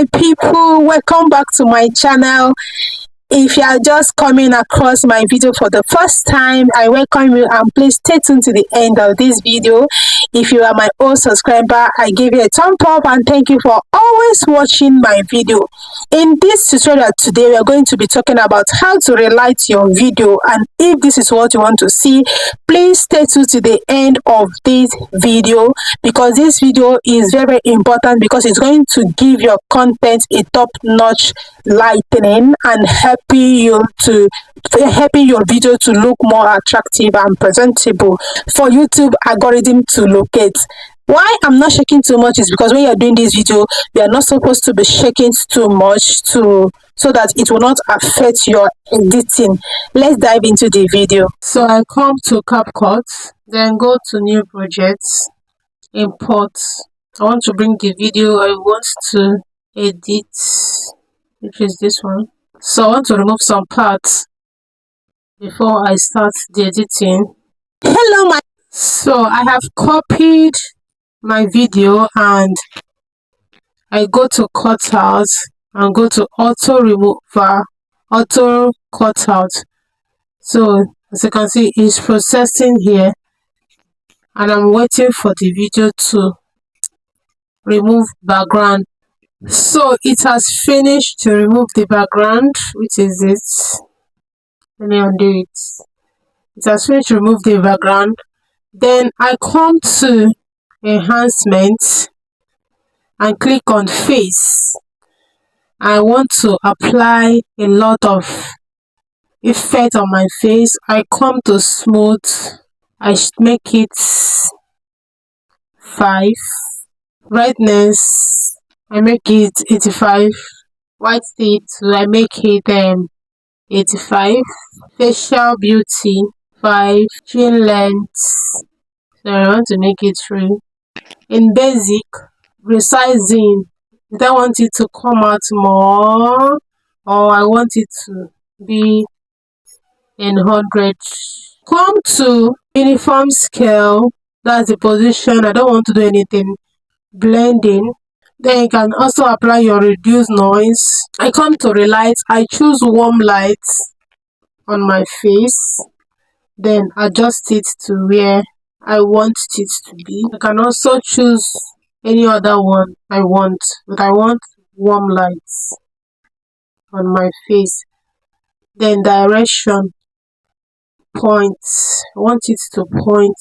my people, welcome back to my channel. If you are just coming across my video for the first time, I welcome you and please stay tuned to the end of this video. If you are my old subscriber, I give you a thumb up and thank you for always watching my video. In this tutorial today, we are going to be talking about how to relight your video, and if this is what you want to see, please stay tuned to the end of this video because this video is very important because it's going to give your content a top-notch lightening and helping your video to look more attractive and presentable for YouTube algorithm to locate. Why I'm not shaking too much is because when you're doing this video, you are not supposed to be shaking too much so that it will not affect your editing. Let's dive into the video. So I come to CapCut, then go to new projects, import. I want to bring the video I want to edit, which is this one. So I want to remove some parts before I start the editing. So I have copied my video and I go to cutout and go to auto remover, auto cutout. So as you can see, it's processing here and I'm waiting for the video to remove background. So it has finished to remove the background, which is it. Let me undo it. It has finished to remove the background. Then I come to enhancement and click on face. I want to apply a lot of effect on my face. I come to smooth. I make it 5. Brightness, I make it 85. White state, I make it 85. Facial beauty 5. Chin length, so I want to make it 3. In basic, resizing, did I want it to come out more or I want it to be in 100. Come to uniform scale, that's the position. I don't want to do anything. Blending, then you can also apply your reduce noise. I come to relight. I choose warm lights on my face, then adjust it to where I want it to be. I can also choose any other one I want, but I want warm lights on my face. Then direction, points, I want it to point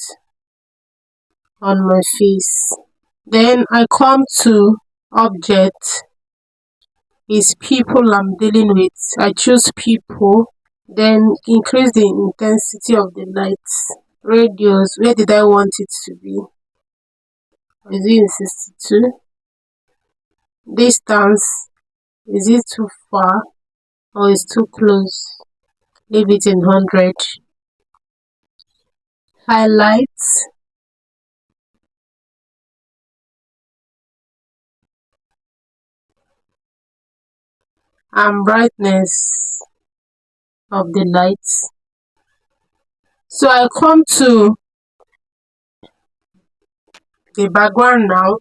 on my face. Then I come to object, is people I'm dealing with. I choose people, then increase the intensity of the lights. Radius, where did I want it to be? Is it in 62? Distance, is it too far or is too close? Leave it in 100. Highlights, and brightness of the lights. So I come to the background now,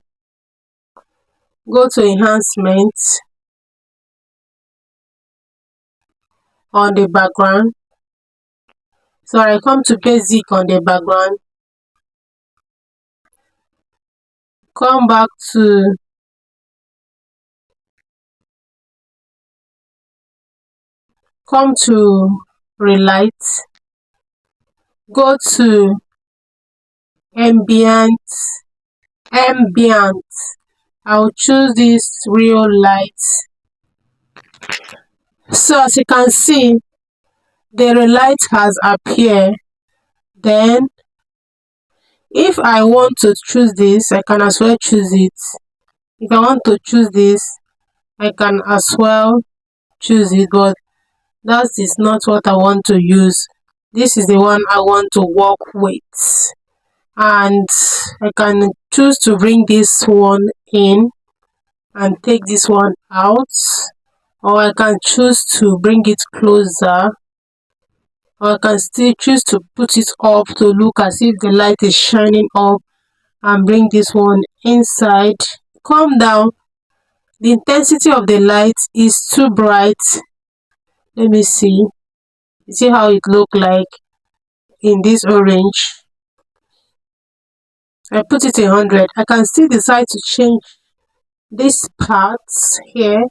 go to enhancement on the background. So I come to basic on the background, come back to relight, go to ambient. I'll choose this real light. So as you can see, the relight has appeared. Then if I want to choose this, I can as well choose it. If I want to choose this, I can as well choose it, but that is not what I want to use. This is the one I want to work with, and I can choose to bring this one in and take this one out, or I can choose to bring it closer, or I can still choose to put it up to look as if the light is shining up and bring this one inside. Come down the intensity of the light is too bright. Let me see. See how it look like in this orange. I put it in 100. I can still decide to change this part here.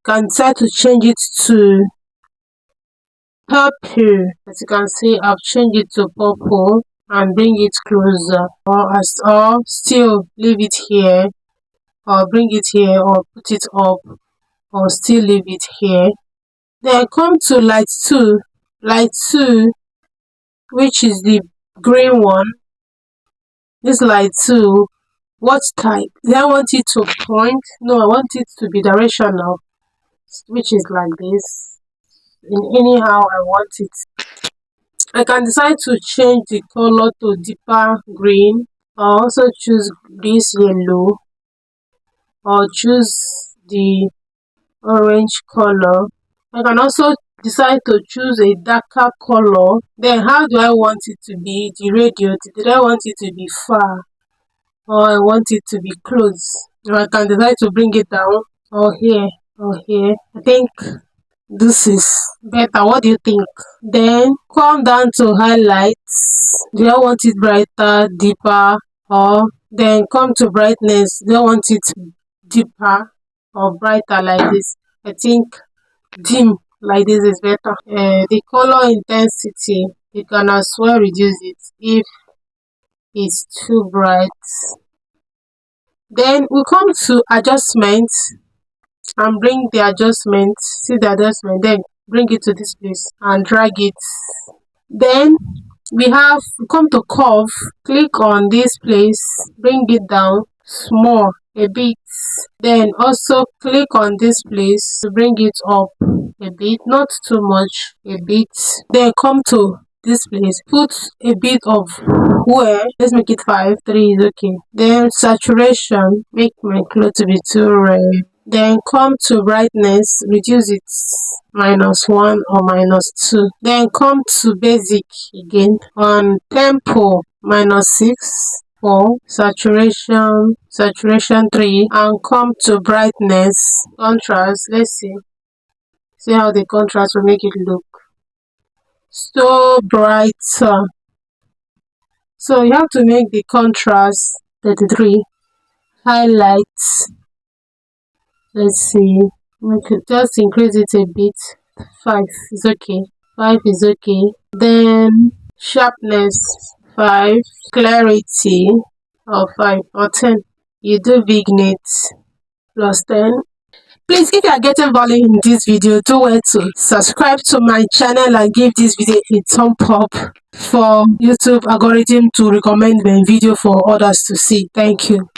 Can decide to change it to purple. As you can see, I've changed it to purple and bring it closer, or still leave it here, or bring it here, or put it up, or still leave it here. Then come to light 2, which is the green one. This light 2, what type? Do I want it to point? No, I want it to be directional, which is like this. In anyhow I want it. I can decide to change the color to deeper green, or also choose this yellow, or choose the orange color. I can also decide to choose a darker color. Then how do I want it to be? The radio, did I want it to be far, or I want it to be close? Or I can decide to bring it down, or here, or here. I think this is better. What do you think? Then come down to highlights. Do I want it brighter, deeper, or then come to brightness. Do I want it deeper or brighter like this? I think dim like this is better. The color intensity, you can as well reduce it if it's too bright. Then we come to adjustment and bring the adjustment. See the adjustment, then bring it to this place and drag it. Then we come to curve. Click on this place, bring it down small a bit. Then also click on this place to bring it up a bit, not too much, a bit. Then come to this place, put a bit of where, let's make it 5, 3 is okay. Then saturation, make my cloth to be too red. Then come to brightness, reduce it -1 or -2. Then come to basic again. On tempo, -6. For saturation 3, and come to brightness, contrast. Let's see how the contrast will make it look so brighter. So you have to make the contrast 33. Highlights, let's see, we could just increase it a bit. 5 is okay. 5 is okay. Then sharpness 5, clarity or 5 or 10. You do vignette +10. Please, if you are getting value in this video, do well to subscribe to my channel and give this video a thumb up for YouTube algorithm to recommend my video for others to see. Thank you.